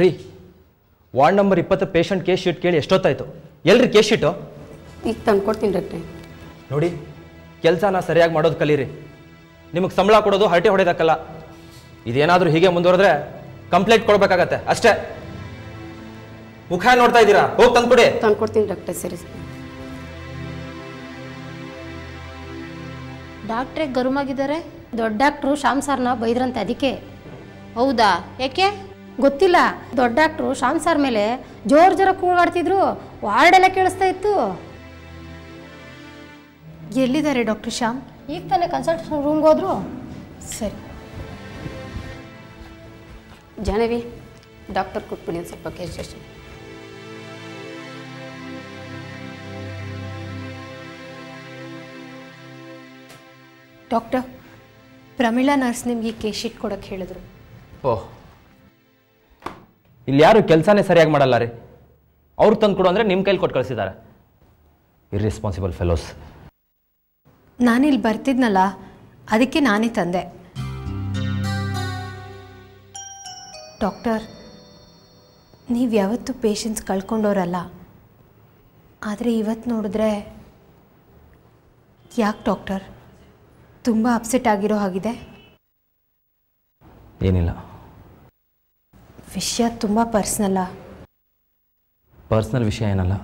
ರೀ, ward number 20 patient case sheet ಕೇಳಿ ಎಷ್ಟೊತ್ತಾಯ್ತು? ಎಲ್ರಿ ಕೇಸ್ ಶೀಟು? ಈಗ ತಂದು ಕೊಡ್ತೀನಿ ಡಾಕ್ಟ್ರೆ. ನೋಡಿ, ಕೆಲಸನ ಸರಿಯಾಗಿ ಮಾಡೋದು ಕಲೀರಿ. ನಿಮಗೆ ಸಂಬಳ ಕೊಡೋದು ಹರಟೆ ಹೊಡೆಯೋದಕ್ಕಲ್ಲ. ಇದೇನಾದರೂ ಹೀಗೆ ಮುಂದುವರೆದ್ರೆ ಕಂಪ್ಲೇಂಟ್ ಕೊಡಬೇಕಾಗತ್ತೆ ಅಷ್ಟೇ. ಮುಖ ನೋಡ್ತಾ ಇದ್ದೀರಾ? ಹೋಗಿ ತಂದ್ಕೊಡಿ. ತಂದು ಕೊಡ್ತೀನಿ ಡಾಕ್ಟ್ರೆ. ಸರಿ. ಡಾಕ್ಟ್ರೇ ಗರುಮಾಗಿದ್ದಾರೆ? ದೊಡ್ಡ ಡಾಕ್ಟ್ರು ಶ್ಯಾಮ್ ಸಾರ್ನ ಬೈದ್ರಂತೆ, ಅದಕ್ಕೆ. ಹೌದಾ? ಯಾಕೆ ಗೊತ್ತಿಲ್ಲ. ದೊಡ್ಡ ಡಾಕ್ಟ್ರು ಶ್ಯಾಮ್ ಸಾರ್ ಮೇಲೆ ಜೋರ ಕೂಗಾಡ್ತಿದ್ರು. ವಾರ್ಡೆಲ್ಲ ಕೇಳಿಸ್ತಾ ಇತ್ತು. ಎಲ್ಲಿದ್ದಾರೆ ಡಾಕ್ಟರ್ ಶ್ಯಾಮ್? ಈಗ ತಾನೇ ಕನ್ಸಲ್ಟೇಷನ್ ರೂಮ್ಗೆ ಹೋದ್ರು. ಸರಿ. ಜಾಹ್ನವಿ, ಡಾಕ್ಟರ್ ಕೊಟ್ಬಿಡಿ ಒಂದು ಸ್ವಲ್ಪ case station. Doctor, Pramila nurse ನಿಮಗೆ ಕೇಸ್ ಶೀಟ್ ಕೊಡೋಕ್ಕೆ ಹೇಳಿದ್ರು. ಓಹ್, ಇಲ್ಲಿ ಯಾರು ಕೆಲಸನೇ ಸರಿಯಾಗಿ ಮಾಡಲ್ಲ ರೀ. ಅವ್ರು ತಂದು ಕೊಡು ಅಂದರೆ ನಿಮ್ಮ ಕೈಲಿ ಕೊಟ್ಟು ಕಳಿಸಿದ್ದಾರೆ. Irresponsible fellows. ನಾನಿಲ್ಲಿ ಬರ್ತಿದ್ನಲ್ಲ, ಅದಕ್ಕೆ ನಾನೇ ತಂದೆ. ಡಾಕ್ಟರ್, ನೀವು ಯಾವತ್ತೂ ಪೇಷನ್ಸ್ ಕಳ್ಕೊಂಡವರಲ್ಲ. ಆದರೆ ಇವತ್ತು ನೋಡಿದ್ರೆ ಯಾಕೆ ಡಾಕ್ಟರ್ ತುಂಬ ಅಪ್ಸೆಟ್ ಆಗಿರೋ ಹಾಗಿದೆ? ಏನಿಲ್ಲ. ವಿಷಯ ತುಂಬ ಪರ್ಸ್ನಲ್ಲಾ? ಪರ್ಸ್ನಲ್ ವಿಷಯ ಏನಲ್ಲ,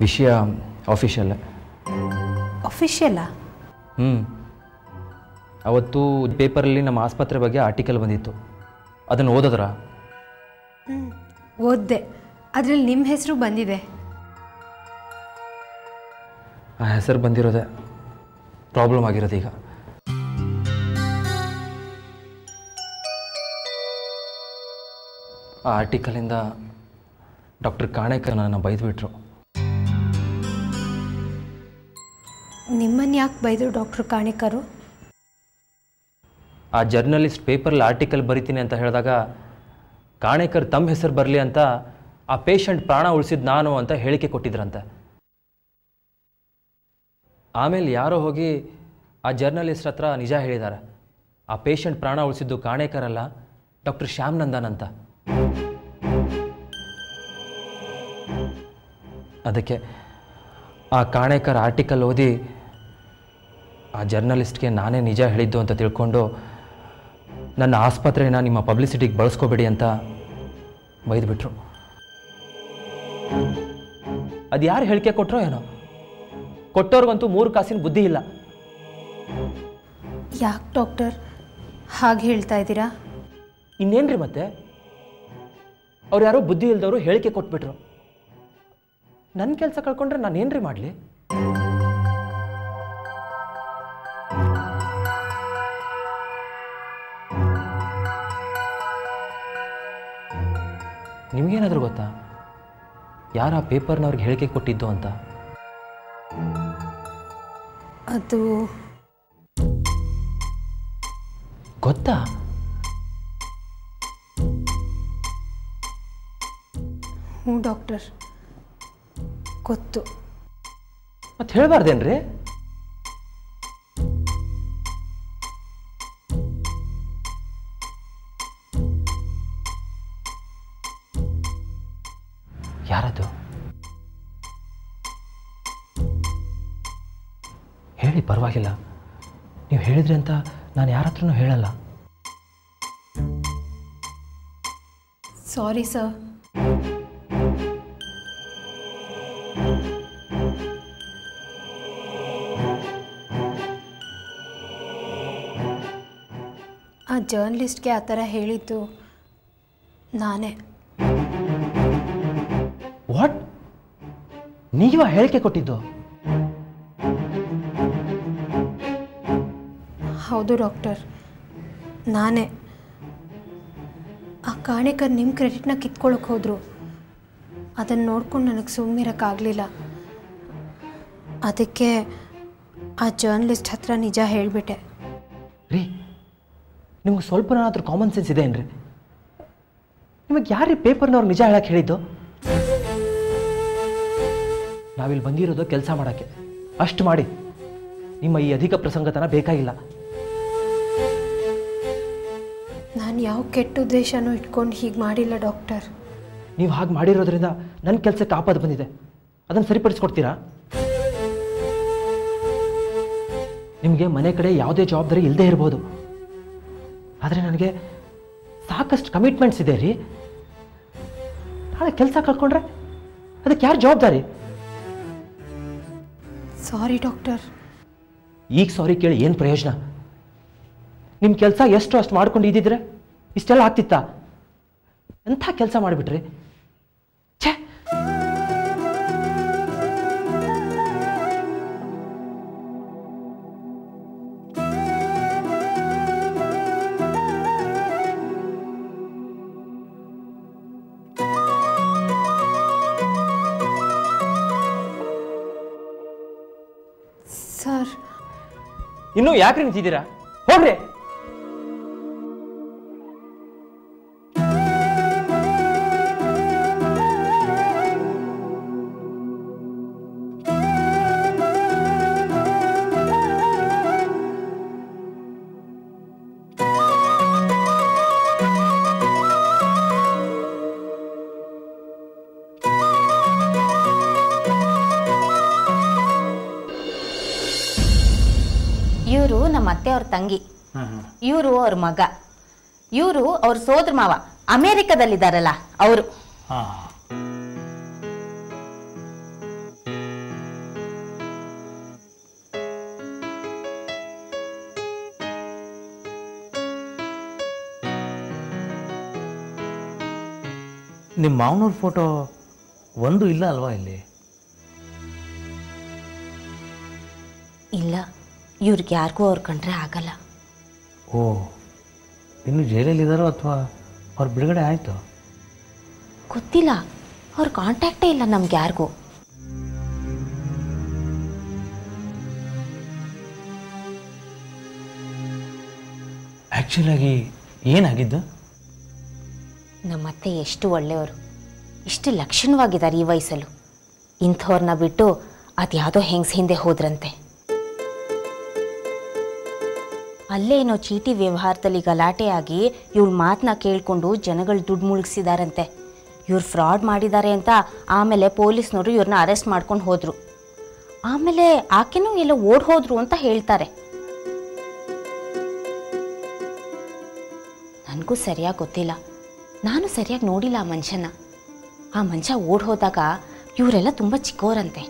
ವಿಷಯ ಆಫಿಷಿಯಲ್. ಅಫಿಷಿಯಲ್ಲಾ? ಅವತ್ತು ಪೇಪರಲ್ಲಿ ನಮ್ಮ ಆಸ್ಪತ್ರೆ ಬಗ್ಗೆ ಆರ್ಟಿಕಲ್ ಬಂದಿತ್ತು. ಅದನ್ನು ಓದಿದ್ರ? ಓದಿದೆ. ಅದರಲ್ಲಿ ನಿಮ್ಮ ಹೆಸರು ಬಂದಿದೆ. ಆ ಹೆಸರು ಬಂದಿರೋದೆ ಪ್ರಾಬ್ಲಮ್ ಆಗಿರೋದು ಈಗ. ಆ ಆರ್ಟಿಕಲಿಂದ ಡಾಕ್ಟರ್ ಕಾಣೇಕರ್ ನನ್ನ ಬೈದ್ಬಿಟ್ರು. ನಿಮ್ಮನ್ನು ಯಾಕೆ ಬೈದರು ಡಾಕ್ಟರ್ ಕಾಣೇಕರು? ಆ ಜರ್ನಲಿಸ್ಟ್ ಪೇಪರಲ್ಲಿ ಆರ್ಟಿಕಲ್ ಬರಿತೀನಿ ಅಂತ ಹೇಳಿದಾಗ ಕಾಣೇಕರ್ ತಮ್ಮ ಹೆಸರು ಬರಲಿ ಅಂತ ಆ ಪೇಷಂಟ್ ಪ್ರಾಣ ಉಳಿಸಿದ ನಾನು ಅಂತ ಹೇಳಿಕೆ ಕೊಟ್ಟಿದ್ರಂತೆ. ಆಮೇಲೆ ಯಾರೋ ಹೋಗಿ ಆ ಜರ್ನಲಿಸ್ಟ್ ಹತ್ರ ನಿಜ ಹೇಳಿದ್ದಾರೆ. ಆ ಪೇಷಂಟ್ ಪ್ರಾಣ ಉಳಿಸಿದ್ದು ಕಾಣೇಕರ್ ಅಲ್ಲ, ಡಾಕ್ಟರ್ ಶ್ಯಾಮ್ ನಂದನ್ ಅಂತ. ಅದಕ್ಕೆ ಆ ಕಾಣೇಕರ್ ಆರ್ಟಿಕಲ್ ಓದಿ ಆ ಜರ್ನಲಿಸ್ಟ್ಗೆ ನಾನೇ ನಿಜ ಹೇಳಿದ್ದು ಅಂತ ತಿಳ್ಕೊಂಡು ನನ್ನ ಆಸ್ಪತ್ರೆನ ನಿಮ್ಮ ಪಬ್ಲಿಸಿಟಿಗೆ ಬಳಸ್ಕೋಬೇಡಿ ಅಂತ ಬೈದ್ಬಿಟ್ರು. ಅದು ಯಾರು ಹೇಳಿಕೆ ಕೊಟ್ಟರೋ ಏನೋ, ಕೊಟ್ಟವ್ರಿಗಂತೂ 3 ಕಾಸಿನ ಬುದ್ಧಿ ಇಲ್ಲ. ಯಾಕೆ ಡಾಕ್ಟರ್ ಹಾಗೆ ಹೇಳ್ತಾ ಇದ್ದೀರಾ? ಇನ್ನೇನ್ರಿ ಮತ್ತೆ, ಅವ್ರು ಯಾರೋ ಬುದ್ಧಿ ಇಲ್ದವರು ಹೇಳಿಕೆ ಕೊಟ್ಬಿಟ್ರು. ನನ್ನ ಕೆಲಸ ಕಳ್ಕೊಂಡ್ರೆ ನಾನೇನ್ರಿ ಮಾಡಲಿ? ನಿಮಗೇನಾದರೂ ಗೊತ್ತಾ ಯಾರು ಆ ಪೇಪರ್ನವ್ರಿಗೆ ಹೇಳಿಕೆ ಕೊಟ್ಟಿದ್ದು ಅಂತ? ಅದು ಗೊತ್ತಾ? ಹ್ಞೂ ಡಾಕ್ಟರ್, ಗೊತ್ತು. ಮತ್ತೆ ಹೇಳಬಾರ್ದೇನ್ರಿ? ಯಾರದು? ಹೇಳಿ, ಪರವಾಗಿಲ್ಲ. ನೀವು ಹೇಳಿದ್ರಿ ಅಂತ ನಾನು ಯಾರ ಹತ್ರನೂ ಹೇಳಲ್ಲ. Sorry sir. ಆ ಜರ್ನಲಿಸ್ಟ್ಗೆ ಆ ಥರ ಹೇಳಿದ್ದು ನಾನೇ. ವಾಟ್? ನೀವ ಹೇಳಿಕೆ ಕೊಟ್ಟಿದ್ದು? ಹೌದು ಡಾಕ್ಟರ್, ನಾನೇ. ಆ ಕಾಣೇಕರ್ ನಿಮ್ಮ ಕ್ರೆಡಿಟ್ನ ಕಿತ್ಕೊಳ್ಳೋಕೆ ಹೋದರು. ಅದನ್ನು ನೋಡ್ಕೊಂಡು ನನಗೆ ಸುಮ್ಮನಿರೋಕ್ಕಾಗಲಿಲ್ಲ. ಅದಕ್ಕೆ ಆ ಜರ್ನಲಿಸ್ಟ್ ಹತ್ರ ನಿಜ ಹೇಳಿಬಿಟ್ಟೆ. ರೀ, ನಿಮ್ಗೆ ಸ್ವಲ್ಪನಾದ್ರೂ ಕಾಮನ್ ಸೆನ್ಸ್ ಇದೆ ಏನ್ರಿ? ನಿಮಗೆ ಯಾರು ಪೇಪರ್ನವ್ರು ನಿಜ ಹೇಳಕ್ಕೆ ಹೇಳಿದ್ದು? ನಾವಿಲ್ಲಿ ಬಂದಿರೋದು ಕೆಲಸ ಮಾಡೋಕ್ಕೆ. ಅಷ್ಟು ಮಾಡಿ. ನಿಮ್ಮ ಈ ಅಧಿಕ ಪ್ರಸಂಗತನ ಬೇಕಾಗಿಲ್ಲ. ನಾನು ಯಾವ ಕೆಟ್ಟ ಉದ್ದೇಶನೂ ಇಟ್ಕೊಂಡು ಹೀಗೆ ಮಾಡಿಲ್ಲ ಡಾಕ್ಟರ್. ನೀವು ಹಾಗೆ ಮಾಡಿರೋದ್ರಿಂದ ನನ್ನ ಕೆಲಸಕ್ಕೆ ಆಪತ್ತು ಬಂದಿದೆ, ಅದನ್ನು ಸರಿಪಡಿಸ್ಕೊಡ್ತೀರಾ? ನಿಮಗೆ ಮನೆ ಕಡೆ ಯಾವುದೇ ಜವಾಬ್ದಾರಿ ಇಲ್ಲದೆ ಇರ್ಬೋದು, ಆದರೆ ನನಗೆ ಸಾಕಷ್ಟು ಕಮಿಟ್ಮೆಂಟ್ಸ್ ಇದೆ ರೀ. ನಾಳೆ ಕೆಲಸ ಕಳ್ಕೊಂಡ್ರೆ ಅದಕ್ಕೆ ಯಾರು ಜವಾಬ್ದಾರಿ? ಸಾರಿ ಡಾಕ್ಟರ್. ಈಗ ಸಾರಿ ಕೇಳಿ ಏನು ಪ್ರಯೋಜನ? ನಿಮ್ಮ ಕೆಲಸ ಎಷ್ಟು ಅಷ್ಟು ಮಾಡ್ಕೊಂಡು ಇದ್ದಿದ್ರೆ ಇಷ್ಟೆಲ್ಲ ಆಗ್ತಿತ್ತಾ? ಎಂಥ ಕೆಲಸ ಮಾಡಿಬಿಟ್ರಿ. ಛೇ, ಸರ್, ಇನ್ನೂ ಯಾಕೆ ನಿಂತಿದ್ದೀರಾ? ಹೋಗ್ರಿ. ಇವರು ನಮ್ಮ ಅತ್ತೆ ಅವ್ರ ತಂಗಿ, ಇವರು ಅವ್ರ ಮಗ, ಇವರು ಅವ್ರ ಸೋದರ ಮಾವ ಅಮೇರಿಕದಲ್ಲಿದ್ದಾರಲ್ಲ ಅವರು. ನಿಮ್ಮ ಮಾವನವ್ರ ಫೋಟೋ ಒಂದು ಇಲ್ಲ ಅಲ್ವಾ ಇಲ್ಲಿ? ಇಲ್ಲ, ಇವ್ರಿಗೆ ಯಾರಿಗೂ ಅವ್ರು ಕಂಡ್ರೆ ಆಗಲ್ಲ. ಓ, ಇನ್ನು ಜೈಲಲ್ಲಿದ್ದಾರೋ ಅಥವಾ ಅವ್ರು ಬಿಡುಗಡೆ ಆಯಿತು? ಗೊತ್ತಿಲ್ಲ, ಅವ್ರ ಕಾಂಟ್ಯಾಕ್ಟೇ ಇಲ್ಲ ನಮ್ಗೆ ಯಾರಿಗೂ. ಆ್ಯಕ್ಚುಲಾಗಿ ಏನಾಗಿದ್ದು? ನಮ್ಮತ್ತೆ ಎಷ್ಟು ಒಳ್ಳೆಯವರು, ಇಷ್ಟು ಲಕ್ಷಣವಾಗಿದ್ದಾರೆ ಈ ವಯಸ್ಸಲ್ಲೂ. ಇಂಥವ್ರನ್ನ ಬಿಟ್ಟು ಅದ್ಯಾವುದೋ ಹೆಂಗ್ಸ್ ಹಿಂದೆ ಹೋದ್ರಂತೆ. ಅಲ್ಲೇನೋ ಚೀಟಿ ವ್ಯವಹಾರದಲ್ಲಿ ಗಲಾಟೆಯಾಗಿ ಇವ್ರ ಮಾತನ್ನ ಕೇಳಿಕೊಂಡು ಜನಗಳು ದುಡ್ಡು ಮುಳುಗಿಸಿದಾರಂತೆ. ಇವ್ರು ಫ್ರಾಡ್ ಮಾಡಿದ್ದಾರೆ ಅಂತ ಆಮೇಲೆ ಪೊಲೀಸ್ನವರು ಇವ್ರನ್ನ ಅರೆಸ್ಟ್ ಮಾಡ್ಕೊಂಡು ಹೋದರು. ಆಮೇಲೆ ಆಕೆನೂ ಎಲ್ಲ ಓಡ್ ಹೋದ್ರು ಅಂತ ಹೇಳ್ತಾರೆ. ನನಗೂ ಸರಿಯಾಗಿ ಗೊತ್ತಿಲ್ಲ, ನಾನು ಸರಿಯಾಗಿ ನೋಡಿಲ್ಲ ಆ ಮನುಷ್ಯನ. ಆ ಮನುಷ್ಯ ಓಡ್ ಹೋದಾಗ ಇವರೆಲ್ಲ ತುಂಬ ಚಿಕ್ಕವರಂತೆ.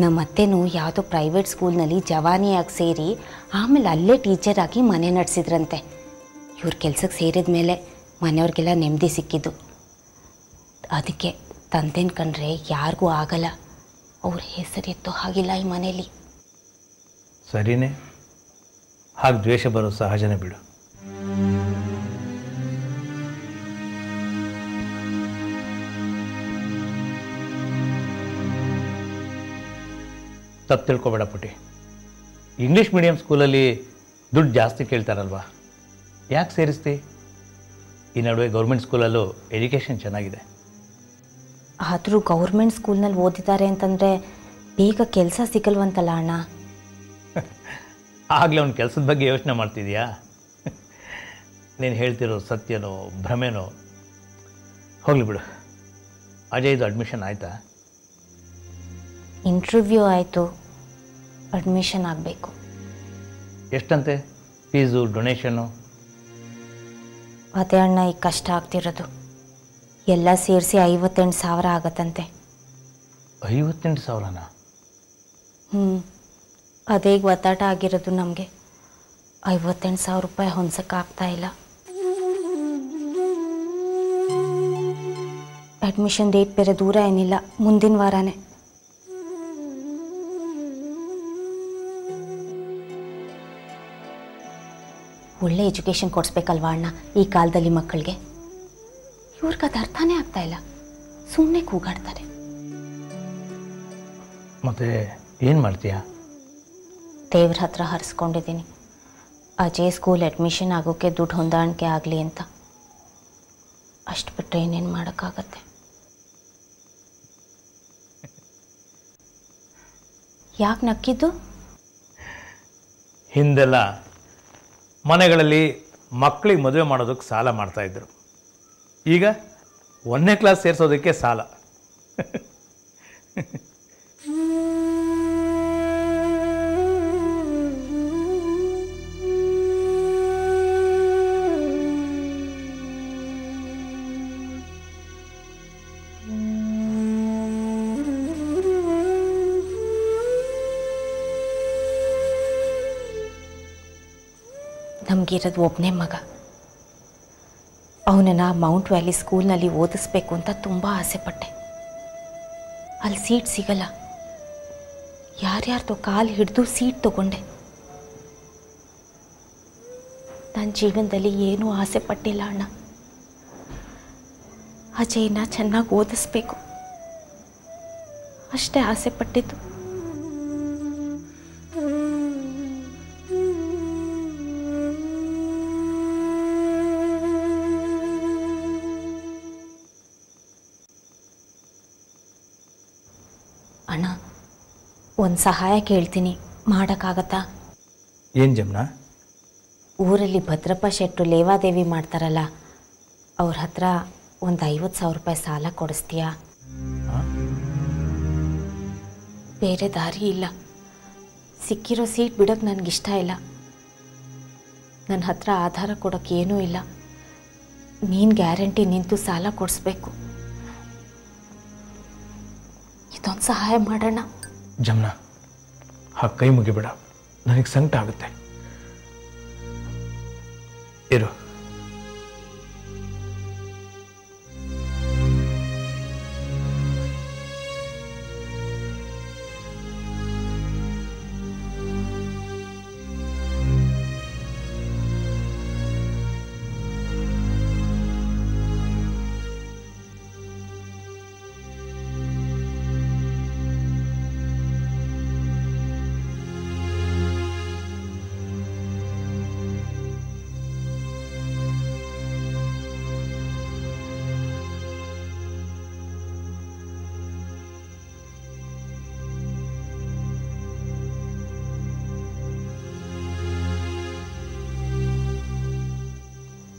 ನಮ್ಮತ್ತೆನೂ ಯಾವುದೋ ಪ್ರೈವೇಟ್ ಸ್ಕೂಲ್ನಲ್ಲಿ ಜವಾನಿಯಾಗಿ ಸೇರಿ ಆಮೇಲೆ ಅಲ್ಲೇ ಟೀಚರ್ ಆಗಿ ಮನೆ ನಡೆಸಿದ್ರಂತೆ. ಇವ್ರ ಕೆಲಸಕ್ಕೆ ಸೇರಿದ ಮೇಲೆ ಮನೆಯವ್ರಿಗೆಲ್ಲ ನೆಮ್ಮದಿ ಸಿಕ್ಕಿದ್ದು. ಅದಕ್ಕೆ ತಂದೆನ ಕಂಡ್ರೆ ಯಾರಿಗೂ ಆಗಲ್ಲ, ಅವ್ರ ಹೆಸರೆತ್ತೋ ಹಾಗಿಲ್ಲ ಈ ಮನೇಲಿ. ಸರಿನೇ, ಹಾಗೆ ದ್ವೇಷ ಬರೋ ಸಹಜನೇ ಬಿಡು. ತಪ್ಪು ತಿಳ್ಕೊಬೇಡ ಪುಟಿ, ಇಂಗ್ಲೀಷ್ ಮೀಡಿಯಂ ಸ್ಕೂಲಲ್ಲಿ ದುಡ್ಡು ಜಾಸ್ತಿ ಕೇಳ್ತಾರಲ್ವಾ, ಯಾಕೆ ಸೇರಿಸ್ತಿ? ಈ ನಡುವೆ ಗೌರ್ಮೆಂಟ್ ಸ್ಕೂಲಲ್ಲೂ ಎಜುಕೇಷನ್ ಚೆನ್ನಾಗಿದೆ. ಆದರೂ ಗೌರ್ಮೆಂಟ್ ಸ್ಕೂಲ್ನಲ್ಲಿ ಓದಿದ್ದಾರೆ ಅಂತಂದರೆ ಬೇಗ ಕೆಲಸ ಸಿಗಲ್ವಂತಲ್ಲ ಅಣ್ಣ. ಆಗಲೇ ಅವ್ನ ಕೆಲಸದ ಬಗ್ಗೆ ಯೋಚನೆ ಮಾಡ್ತಿದ್ಯಾ? ನೀನು ಹೇಳ್ತಿರೋ ಸತ್ಯನೋ ಭ್ರಮೆನೋ? ಹೋಗಲಿ ಬಿಡು. ಅಜಯ್ದು ಅಡ್ಮಿಷನ್ ಆಯಿತಾ? ಇಂಟರ್ವ್ಯೂ ಆಯಿತು, ಅಡ್ಮಿಷನ್ ಆಗಬೇಕು. ಎಷ್ಟಂತೆ ಫೀಸು, ಡೊನೇಷನ್ನು? ಅದೇ ಅಣ್ಣ ಈಗ ಕಷ್ಟ ಆಗ್ತಿರೋದು. ಎಲ್ಲ ಸೇರಿಸಿ 58,000 ಆಗತ್ತಂತೆ. 58,000ನಾ? ಅದೇ ಈಗ ಒತ್ತಾಟ ಆಗಿರೋದು ನಮಗೆ. 58,000 ರೂಪಾಯಿ ಹೊಂದಸಕ್ಕಾಗ್ತಾ ಇಲ್ಲ. ಅಡ್ಮಿಷನ್ ಡೇಟ್ ಬೇರೆ ದೂರ ಏನಿಲ್ಲ, ಮುಂದಿನ ವಾರನೇ. ಒಳ್ಳೆ ಎಜುಕೇಷನ್ ಕೊಡಿಸ್ಬೇಕಲ್ವಾ ಅಣ್ಣ ಈ ಕಾಲದಲ್ಲಿ ಮಕ್ಕಳಿಗೆ. ಇವ್ರಿಗೆ ಅದು ಅರ್ಥನೇ ಆಗ್ತಾ ಇಲ್ಲ, ಸುಮ್ಮನೆ ಕೂಗಾಡ್ತಾರೆ. ಮತ್ತೆ ಏನು ಮಾಡ್ತೀಯಾ? ದೇವ್ರ ಹತ್ರ ಹರಿಸ್ಕೊಂಡಿದ್ದೀನಿ, ಅಜಯ್ ಸ್ಕೂಲ್ ಅಡ್ಮಿಷನ್ ಆಗೋಕ್ಕೆ ದುಡ್ಡು ಹೊಂದಾಣಿಕೆ ಆಗಲಿ ಅಂತ. ಅಷ್ಟು ಬಿಟ್ಟರೆ ಏನೇನು ಮಾಡೋಕ್ಕಾಗತ್ತೆ? ಯಾಕೆ ನಕ್ಕಿದ್ದು? ಹಿಂದೆಲ್ಲ ಮನೆಗಳಲ್ಲಿ ಮಕ್ಕಳಿಗೆ ಮದುವೆ ಮಾಡೋದಕ್ಕೆ ಸಾಲ ಮಾಡ್ತಾಯಿದ್ರು. ಈಗ 1ನೇ ಕ್ಲಾಸ್ ಸೇರಿಸೋದಕ್ಕೆ ಸಾಲ. ನಮಗಿರೋದು ಒಬ್ಬನೇ ಮಗ. ಅವನನ್ನು ಮೌಂಟ್ ವ್ಯಾಲಿ ಸ್ಕೂಲ್ನಲ್ಲಿ ಓದಿಸ್ಬೇಕು ಅಂತ ತುಂಬ ಆಸೆಪಟ್ಟೆ. ಅಲ್ಲಿ ಸೀಟ್ ಸಿಗಲ್ಲ. ಯಾರ್ಯಾರ್ದೋ ಕಾಲು ಹಿಡಿದು ಸೀಟ್ ತಗೊಂಡೆ. ನನ್ನ ಜೀವನದಲ್ಲಿ ಏನೂ ಆಸೆ ಪಟ್ಟಿಲ್ಲ ಅಣ್ಣ. ಅಜಯ್ನ ಚೆನ್ನಾಗಿ ಓದಿಸ್ಬೇಕು ಅಷ್ಟೇ ಆಸೆ ಪಟ್ಟಿದ್ದು. ಅಣ್ಣ, ಒಂದು ಸಹಾಯ ಕೇಳ್ತೀನಿ, ಮಾಡೋಕ್ಕಾಗತ್ತಾ? ಏನು ಜಮ್ನ? ಊರಲ್ಲಿ ಭದ್ರಪ್ಪ ಶೆಟ್ಟರು ಲೇವಾದೇವಿ ಮಾಡ್ತಾರಲ್ಲ, ಅವ್ರ ಹತ್ರ ಒಂದು 50,000 ರೂಪಾಯಿ ಸಾಲ ಕೊಡಿಸ್ತೀಯಾ? ಬೇರೆ ದಾರಿ ಇಲ್ಲ. ಸಿಕ್ಕಿರೋ ಸೀಟ್ ಬಿಡೋಕ್ಕೆ ನನಗಿಷ್ಟ ಇಲ್ಲ. ನನ್ನ ಹತ್ರ ಆಧಾರ ಕೊಡೋಕ್ಕೆ ಏನೂ ಇಲ್ಲ. ನೀನು ಗ್ಯಾರಂಟಿ ನಿಂತು ಸಾಲ ಕೊಡಿಸ್ಬೇಕು. ಇದೊಂದು ಸಹಾಯ ಮಾಡೋಣ. ಜಮ್ನ, ಕೈ ಮುಗಿಬೇಡ, ನನಗೆ ಸಂಕಟ ಆಗುತ್ತೆ. ಇರು.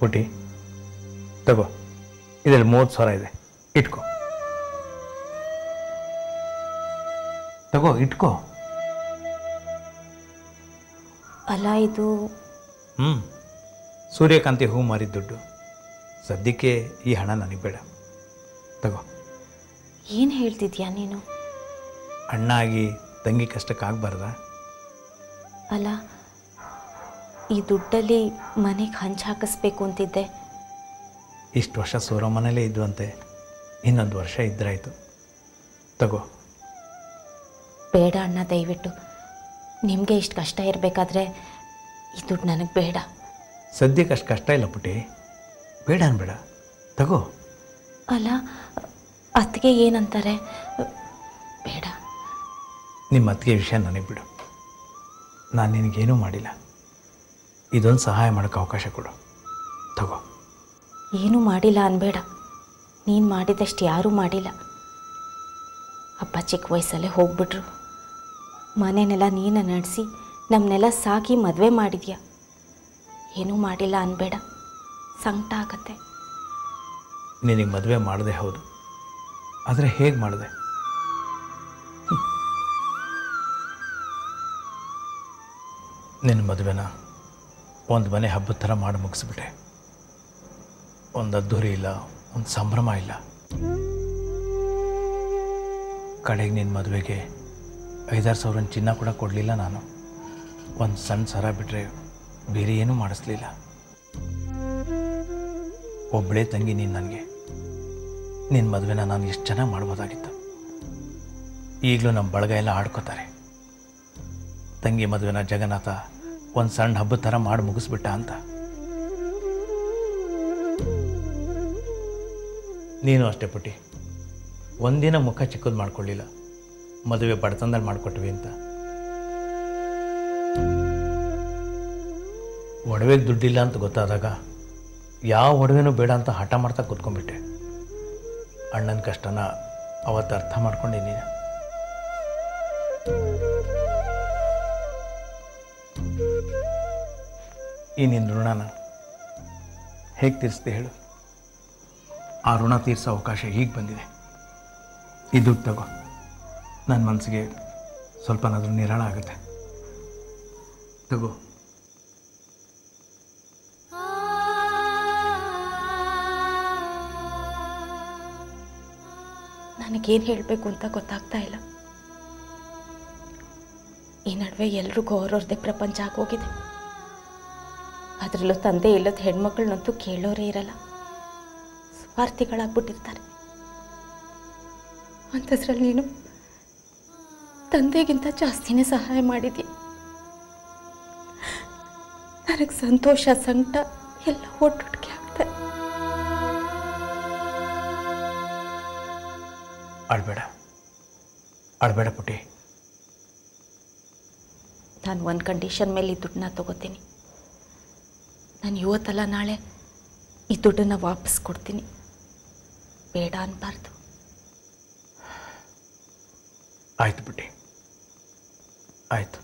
ಪುಟಿ, ತಗೋ, ಇದರಲ್ಲಿ 30,000 ಇದೆ, ಇಟ್ಕೋ. ತಗೋ, ಇಟ್ಕೋ. ಅಲ್ಲ, ಇದು ಸೂರ್ಯಕಾಂತಿ ಹೂ ಮಾರಿದ ದುಡ್ಡು. ಸದ್ಯಕ್ಕೆ ಈ ಹಣ ನನಗೆ ಬೇಡ. ತಗೋ. ಏನು ಹೇಳ್ತಿದ್ಯಾ ನೀನು? ಅಣ್ಣ ಆಗಿ ತಂಗಿ ಕಷ್ಟಕ್ಕಾಗಬಾರ್ದ? ಅಲ್ಲ, ಈ ದುಡ್ಡಲ್ಲಿ ಮನೆಗೆ ಹಂಚು ಹಾಕಿಸ್ಬೇಕು ಅಂತಿದ್ದೆ. ಇಷ್ಟು ವರ್ಷ ಸೂರ ಮನೇಲೇ ಇದ್ವಂತೆ, ಇನ್ನೊಂದು ವರ್ಷ ಇದ್ರಾಯ್ತು. ತಗೋ. ಬೇಡ ಅಣ್ಣ, ದಯವಿಟ್ಟು. ನಿಮಗೆ ಇಷ್ಟು ಕಷ್ಟ ಇರಬೇಕಾದ್ರೆ ಈ ದುಡ್ಡು ನನಗೆ ಬೇಡ. ಸದ್ಯಕ್ಕೆ ಅಷ್ಟು ಕಷ್ಟ ಇಲ್ಲ ಪುಟಿ, ಬೇಡ ಅನ್ಬೇಡ, ತಗೋ. ಅಲ್ಲ, ಅತ್ತಿಗೆ ಏನಂತಾರೆ? ಬೇಡ. ನಿಮ್ಮ ಅತ್ತಿಗೆ ವಿಷಯ ನನಗೆ ಬಿಡು. ನಾನು ನಿನಗೇನೂ ಮಾಡಿಲ್ಲ. ಇದೊಂದು ಸಹಾಯ ಮಾಡೋಕ್ಕೆ ಅವಕಾಶ ಕೊಡು, ತಗೋ. ಏನೂ ಮಾಡಿಲ್ಲ ಅನ್ಬೇಡ. ನೀನು ಮಾಡಿದಷ್ಟು ಯಾರೂ ಮಾಡಿಲ್ಲ. ಅಪ್ಪ ಚಿಕ್ಕ ವಯಸ್ಸಲ್ಲೇ ಹೋಗ್ಬಿಟ್ರು. ಮನೆನೆಲ್ಲ ನೀನು ನಡೆಸಿ ನಮ್ಮನ್ನೆಲ್ಲ ಸಾಕಿ ಮದುವೆ ಮಾಡಿದ್ಯಾ. ಏನೂ ಮಾಡಿಲ್ಲ ಅನ್ಬೇಡ, ಸಂಕಟ ಆಗತ್ತೆ. ನಿನಗೆ ಮದುವೆ ಮಾಡಿದೆ ಹೌದು, ಆದರೆ ಹೇಗೆ ಮಾಡಿದೆ? ನಿನ್ನ ಮದುವೆನ ಒಂದು ಮನೆ ಹಬ್ಬದ ಥರ ಮಾಡಿ ಮುಗಿಸ್ಬಿಟ್ಟೆ. ಒಂದು ಅದ್ದೂರಿ ಇಲ್ಲ, ಒಂದು ಸಂಭ್ರಮ ಇಲ್ಲ. ಕಡೆಗೆ ನಿನ್ನ ಮದುವೆಗೆ 5-6 ಸಾವಿರ ಚಿನ್ನ ಕೂಡ ಕೊಡಲಿಲ್ಲ ನಾನು. ಒಂದು ಸಣ್ಣ ಸರ ಬಿಟ್ಟರೆ ಬೇರೆ ಏನೂ ಮಾಡಿಸ್ಲಿಲ್ಲ. ಒಬ್ಬಳೇ ತಂಗಿ ನೀನು ನನಗೆ. ನಿನ್ನ ಮದುವೆನ ನಾನು ಎಷ್ಟು ಚೆನ್ನಾಗಿ ಮಾಡ್ಬೋದಾಗಿತ್ತು. ಈಗಲೂ ನಮ್ಮ ಬಳಗ ಎಲ್ಲ ಆಡ್ಕೋತಾರೆ, ತಂಗಿ ಮದುವೆನ ಜಗನ್ನಾಥ ಒಂದು ಸಣ್ಣ ಹಬ್ಬದ ಥರ ಮಾಡಿ ಮುಗಿಸ್ಬಿಟ್ಟ ಅಂತ. ನೀನು ಅಷ್ಟೇ ಪುಟಿ, ಒಂದಿನ ಮುಖ ಚಿಕ್ಕದು ಮಾಡ್ಕೊಳ್ಳಿಲ್ಲ, ಮದುವೆ ಬಡತನದಲ್ಲಿ ಮಾಡಿಕೊಟ್ವಿ ಅಂತ. ಒಡವೆಗೆ ದುಡ್ಡಿಲ್ಲ ಅಂತ ಗೊತ್ತಾದಾಗ ಯಾವ ಒಡವೆನೂ ಬೇಡ ಅಂತ ಹಠ ಮಾಡ್ತಾ ಕೂತ್ಕೊಂಡ್ಬಿಟ್ಟೆ. ಅಣ್ಣನ ಕಷ್ಟನ ಅವತ್ತು ಅರ್ಥ ಮಾಡ್ಕೊಂಡೆ ನೀನು. ಈ ನಿನ್ನ ಋಣನ ಹೇಗೆ ತೀರಿಸ್ದೆ ಹೇಳು? ಆ ಋಣ ತೀರಿಸೋ ಅವಕಾಶ ಈಗ ಬಂದಿದೆ. ಈ ದುಡ್ಡು ತಗೋ, ನನ್ನ ಮನಸ್ಸಿಗೆ ಸ್ವಲ್ಪನಾದರೂ ನಿರಾಳ ಆಗುತ್ತೆ. ತಗೋ. ನನಗೇನು ಹೇಳಬೇಕು ಅಂತ ಗೊತ್ತಾಗ್ತಾ ಇಲ್ಲ. ಈ ನಡುವೆ ಎಲ್ರಿಗೂ ಅವ್ರವ್ರದ್ದೇ ಪ್ರಪಂಚ ಆಗೋಗಿದೆ. ಅದರಲ್ಲೂ ತಂದೆ ಇಲ್ಲದ ಹೆಣ್ಮಕ್ಳನ್ನಂತೂ ಕೇಳೋರೇ ಇರಲ್ಲ, ಸ್ವಾರ್ಥಿಗಳಾಗ್ಬಿಟ್ಟಿರ್ತಾರೆ. ಅಂಥದ್ರಲ್ಲಿ ನೀನು ತಂದೆಗಿಂತ ಜಾಸ್ತಿನೇ ಸಹಾಯ ಮಾಡಿದ್ಯ. ನನಗೆ ಸಂತೋಷ, ಸಂಕಟ ಎಲ್ಲ ಒಟ್ಟೊಟ್ಟಿಗೆ ಆಗ್ತದೆ. ಅಳ್ಬೇಡ ಪುಟ್ಟಿ. ನಾನು ಒಂದು ಕಂಡೀಷನ್ ಮೇಲೆ ಈ ದುಡ್ಡನ್ನ ತಗೋತೀನಿ. ನಾನು ಇವತ್ತಲ್ಲ ನಾಳೆ ಈ ದುಡ್ಡನ್ನು ವಾಪಸ್ ಕೊಡ್ತೀನಿ. ಬೇಡ ಅನ್ಬಾರ್ದು. ಆಯ್ತು ಪುಟ್ಟಿ, ಆಯ್ತು.